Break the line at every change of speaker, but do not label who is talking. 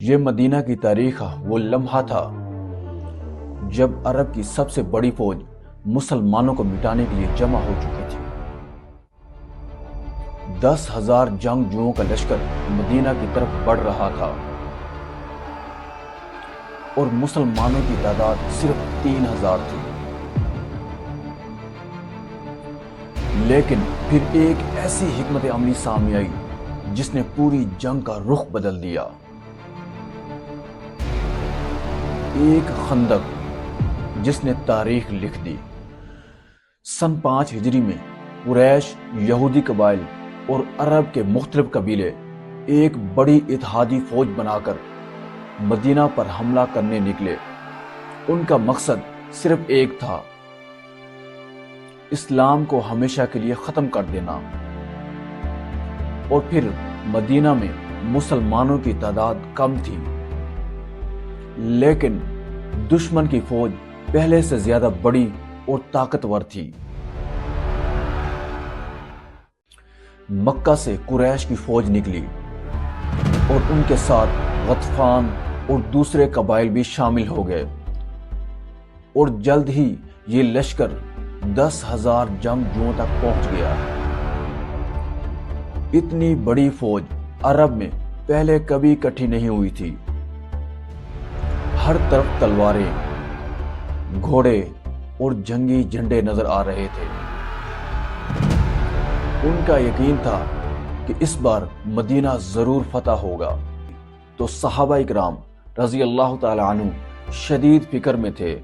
یہ مدینہ کی تاریخ وہ لمحہ تھا جب عرب کی سب سے بڑی فوج مسلمانوں کو مٹانے کے لیے جمع ہو چکی تھی۔ 10,000 جنگجوؤں کا لشکر مدینہ کی طرف بڑھ رہا تھا اور مسلمانوں کی تعداد صرف 3,000 تھی۔ لیکن پھر ایک ایسی حکمت عملی سامنے آئی جس نے پوری جنگ کا رخ بدل دیا۔ ایک خندق جس نے تاریخ لکھ دی۔ سن 5 ہجری میں قریش، یہودی قبائل اور عرب کے مختلف قبیلے ایک بڑی اتحادی فوج بنا کر مدینہ پر حملہ کرنے نکلے۔ ان کا مقصد صرف ایک تھا، اسلام کو ہمیشہ کے لیے ختم کر دینا۔ اور پھر مدینہ میں مسلمانوں کی تعداد کم تھی، لیکن دشمن کی فوج پہلے سے زیادہ بڑی اور طاقتور تھی۔ مکہ سے قریش کی فوج نکلی اور ان کے ساتھ غطفان اور دوسرے قبائل بھی شامل ہو گئے، اور جلد ہی یہ لشکر 10,000 جنگجوؤں تک پہنچ گیا۔ اتنی بڑی فوج عرب میں پہلے کبھی اکٹھی نہیں ہوئی تھی۔ ہر طرف تلواریں، گھوڑے اور جنگی جھنڈے نظر آ رہے تھے۔ ان کا یقین تھا کہ اس بار مدینہ ضرور فتح ہوگا۔ تو صحابہ اکرام رضی اللہ تعالی عنہ شدید فکر میں تھے